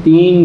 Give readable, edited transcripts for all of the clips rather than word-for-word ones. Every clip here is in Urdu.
3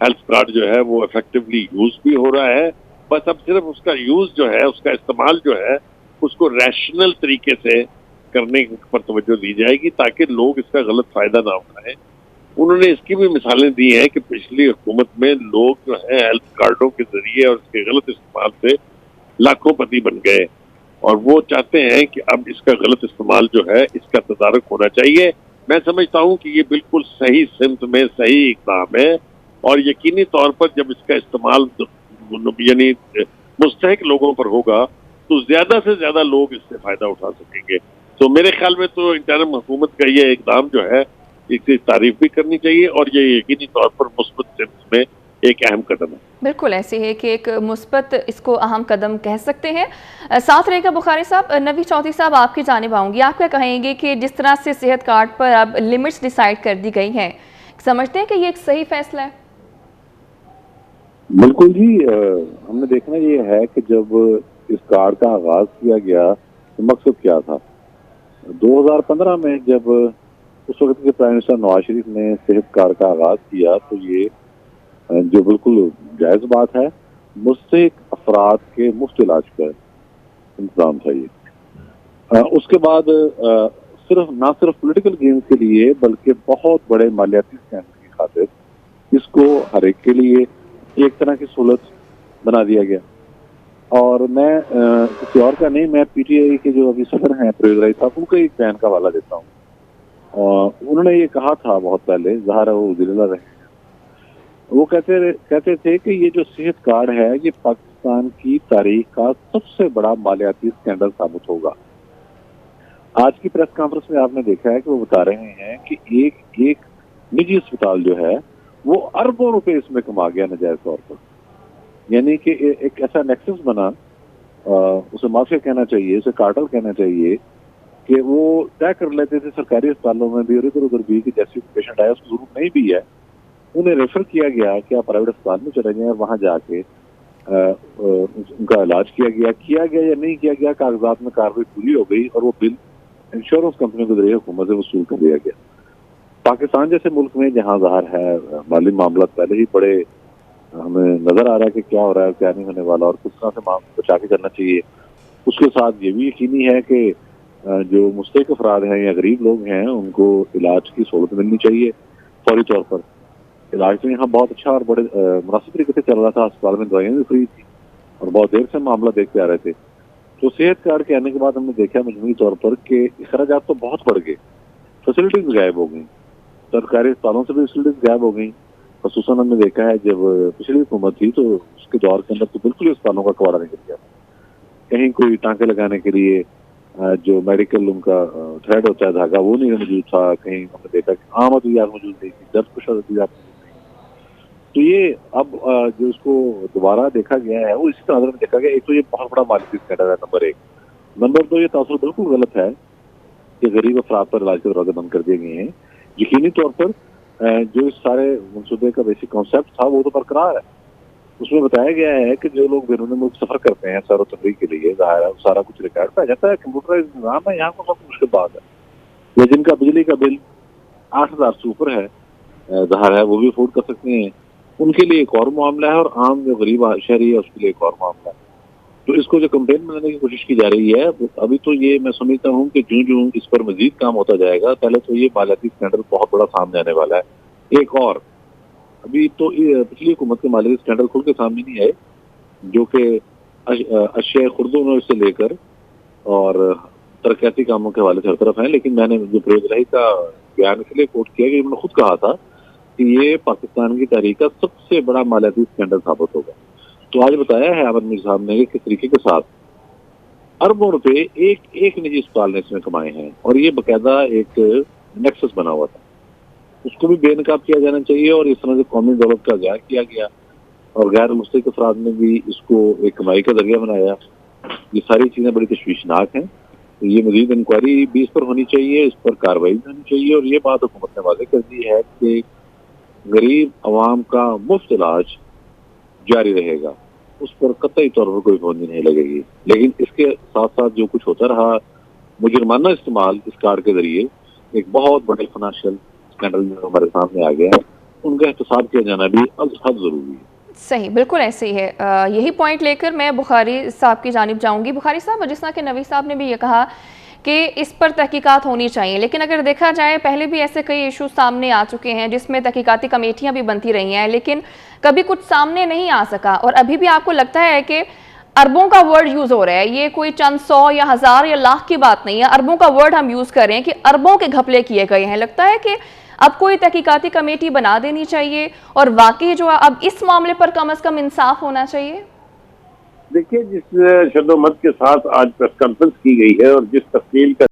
ہیلتھ کارڈ جو ہے وہ افیکٹولی یوز بھی ہو رہا ہے. بس اب صرف اس کا یوز جو ہے، اس کا استعمال جو ہے، اس کو ریشنل طریقے سے کرنے پر توجہ دی جائے گی تاکہ لوگ اس کا غلط فائدہ نہ اٹھائیں. انہوں نے اس کی بھی مثالیں دی ہیں کہ پچھلی حکومت میں لوگ جو ہیں ہیلتھ کارڈوں کے ذریعے اور اس کے غلط استعمال سے لاکھوں پتی بن گئے، اور وہ چاہتے ہیں کہ اب اس کا غلط استعمال جو ہے اس کا تدارک ہونا چاہیے. میں سمجھتا ہوں کہ یہ بالکل صحیح سمت میں صحیح اقدام ہے، اور یقینی طور پر جب اس کا استعمال یعنی مستحق لوگوں پر ہوگا تو زیادہ سے زیادہ لوگ اس سے فائدہ اٹھا سکیں گے. تو میرے خیال میں تو انٹرم حکومت کا یہ اقدام جو ہے اس کی تعریف بھی کرنی چاہیے، اور یہ یقینی طور پر مثبت سمت میں ایک اہم قدم ہے. بالکل ایسے ہے کہ ایک مثبت اس کو اہم قدم کہہ سکتے ہیں. ساتھ رہے گا بخاری صاحب. نوی چودھری صاحب آپ کی جانب آؤں گی. آپ کیا کہیں گے کہ جس طرح سے صحت کارڈ پر اب لمٹس ڈیسائیڈ کر دی گئی ہیں، سمجھتے ہیں کہ یہ ایک صحیح فیصلہ ہے؟ بالکل جی. ہم نے دیکھنا یہ ہے کہ جب اس کارڈ کا آغاز کیا گیا تو مقصد کیا تھا. 2015 میں جب اس وقت کے پرائم منسٹر نواز شریف نے صحت کارڈ کا آغاز کیا تو یہ جو بالکل جائز بات ہے، مستحق افراد کے مفت علاج کا انتظام تھا یہ. اس کے بعد نہ صرف پولیٹیکل گینز کے لیے بلکہ بہت بڑے مالیاتی اسکینڈل کی خاطر اس کو ہر ایک کے لیے ایک طرح کی سہولت بنا دیا گیا. اور میں کسی اور کا نہیں، میں پی ٹی آئی کے جو ابھی صدر ہیں پرویز رائی صاحب، ان کا ایک بیان کا حوالہ دیتا ہوں. انہوں نے یہ کہا تھا بہت پہلے، ظاہر ہے وہ وزیر اعلیٰ رہے ہیں، وہ کہتے تھے کہ یہ جو صحت کارڈ ہے یہ پاکستان کی تاریخ کا سب سے بڑا مالیاتی اسکینڈل ثابت ہوگا. آج کی پریس کانفرنس میں آپ نے دیکھا ہے کہ وہ بتا رہے ہیں کہ ایک نجی اسپتال جو ہے وہ اربوں روپے اس میں کما گیا ناجائز طور پر. یعنی کہ ایک ایسا نیکسس بنا، اسے مافیا کہنا چاہیے، اسے کارٹل کہنا چاہیے، کہ وہ طے کر لیتے تھے سرکاری اسپتالوں میں بھی اور ادھر ادھر بھی کہ جیسی پیشنٹ آیا اس کو ضرورت نہیں بھی ہے، انہیں ریفر کیا گیا کہ آپ پرائیویٹ اسپتال میں چلے جائیں، اور وہاں جا کے ان کا علاج کیا گیا یا نہیں کیا گیا، کاغذات میں کارروائی پوری ہو گئی اور وہ بل انشورنس کمپنیوں کے ذریعے حکومت سے وصول کر دیا گیا. پاکستان جیسے ملک میں جہاں ظاہر ہے مالی معاملات پہلے ہی بڑے ہمیں نظر آ رہا ہے کہ کیا ہو رہا ہے کیا نہیں ہونے والا اور کس طرح سے بچا کے کرنا چاہیے، اس کے ساتھ یہ بھی یقینی ہے کہ جو مستحق افراد ہیں یا غریب لوگ ہیں ان کو علاج کی سہولت ملنی چاہیے فوری طور پر. علاج تو یہاں بہت اچھا اور بڑے مناسب طریقے سے چل رہا تھا، اسپتال میں دوائیاں بھی فری تھی اور بہت دیر سے معاملہ دیکھتے آ رہے تھے. تو صحت کارڈ کے آنے کے بعد ہم نے دیکھا مجموعی طور پر کہ اخراجات تو بہت بڑھ گئے، فیسلٹیز غائب ہو گئیں، سرکاری اسپتالوں سے بھی فیسلٹیز غائب ہو گئیں. خصوصاً ہم نے دیکھا ہے جب پچھلی حکومت تھی تو اس کے دور کے اندر تو بالکل ہی اسپتالوں کا کواڑا نکل گیا. کہیں کوئی ٹانکے لگانے کے لیے جو میڈیکل ان کا تھریڈ ہوتا ہے دھاگا وہ نہیں موجود تھا، کہیں ہم نے دیکھا کہ عام ادویات موجود نہیں تھی، درد کش ادویات موجود نہیں. تو یہ اب جو اس کو دوبارہ دیکھا گیا ہے وہ اسی طرح میں دیکھا گیا. ایک تو یہ بہت بڑا مالیاتی اسکینڈل ہے نمبر 1. نمبر 2 یہ تاثر بالکل غلط ہے کہ غریب افراد پر علاج کے دروازے بند کر دیے گئے ہیں. یقینی طور پر جو اس سارے منصوبے کا بیسک کانسیپٹ تھا وہ تو برقرار ہے. اس میں بتایا گیا ہے کہ جو لوگ بیرون ملک سفر کرتے ہیں سیر و تفریح کے لیے، ظاہر ہے سارا کچھ ریکارڈ پہ آ جاتا ہے، کمپیوٹرائز نظام ہے، یہاں کو سب مشکل بات ہے. یا جن کا بجلی کا بل 8,000 سے اوپر ہے، ظاہر ہے وہ بھی افورڈ کر سکتے ہیں، ان کے لیے ایک اور معاملہ ہے، اور عام جو غریب شہری ہے اس کے لیے ایک اور معاملہ ہے. تو اس کو جو کمپین بنانے کی کوشش کی جا رہی ہے ابھی تو یہ میں سمجھتا ہوں کہ جو اس پر مزید کام ہوتا جائے گا، پہلے تو یہ مالیاتی اسکینڈل بہت بڑا سامنے آنے والا ہے. ایک اور ابھی تو پچھلی حکومت کے مالیاتی اسکینڈل کھل کے سامنے نہیں آئے، جو کہ اشیاء خوردونوں سے لے کر اور ترقیاتی کاموں کے حوالے سے ہر طرف ہیں. لیکن میں نے جو پرویز رائی کا بیان اس لیے کوٹ کیا کہ انہوں نے خود کہا تھا کہ یہ پاکستان کی تاریخ کا سب سے بڑا مالیاتی اسکینڈل ثابت ہوگا. تو آج بتایا ہے احمد میر صاحب نے کہ کس طریقے کے ساتھ اربوں روپے ایک نجی اسپتال نے اس میں کمائے ہیں، اور یہ باقاعدہ ایک نیکسس بنا ہوا تھا. اس کو بھی بے نقاب کیا جانا چاہیے، اور اس طرح سے قومی دولت کا ضیاع کیا گیا اور غیر مستحق افراد نے بھی اس کو ایک کمائی کا ذریعہ بنایا. یہ ساری چیزیں بڑی تشویشناک ہیں. یہ مزید انکوائری بھی اس پر ہونی چاہیے، اس پر کارروائی بھی ہونی چاہیے. اور یہ بات حکومت نے واضح کر دی ہے کہ غریب عوام کا مفت علاج جاری رہے گا، اس پر قطعی طور پر کوئی پابندی نہیں لگے گی. لیکن اس کے ساتھ ساتھ جو کچھ ہوتا رہا مجرمانہ استعمال اس کارڈ کے ذریعے، ایک بہت بڑے فائنانشیل اسکینڈل جو ہمارے سامنے آ گیا ہے، ان کا احتساب کیا جانا بھی از حد ضروری ہے. صحیح، بالکل ایسے ہی ہے. یہی پوائنٹ لے کر میں بخاری صاحب کی جانب جاؤں گی. بخاری صاحب، جس طرح کہ نوی صاحب نے بھی یہ کہا کہ اس پر تحقیقات ہونی چاہیے، لیکن اگر دیکھا جائے پہلے بھی ایسے کئی ایشو سامنے آ چکے ہیں جس میں تحقیقاتی کمیٹیاں بھی بنتی رہی ہیں، لیکن کبھی کچھ سامنے نہیں آ سکا. اور ابھی بھی آپ کو لگتا ہے کہ اربوں کا ورڈ یوز ہو رہا ہے، یہ کوئی چند 100 یا 1000 یا لاکھ کی بات نہیں ہے، اربوں کا ورڈ ہم یوز کر رہے ہیں کہ اربوں کے گھپلے کیے گئے ہیں. لگتا ہے کہ اب کوئی تحقیقاتی کمیٹی بنا دینی چاہیے اور واقعی جو اب اس معاملے پر کم از کم انصاف ہونا چاہیے. دیکھیے، جس شد و مت کے ساتھ آج پریس کانفرنس کی گئی ہے اور جس تفصیل کا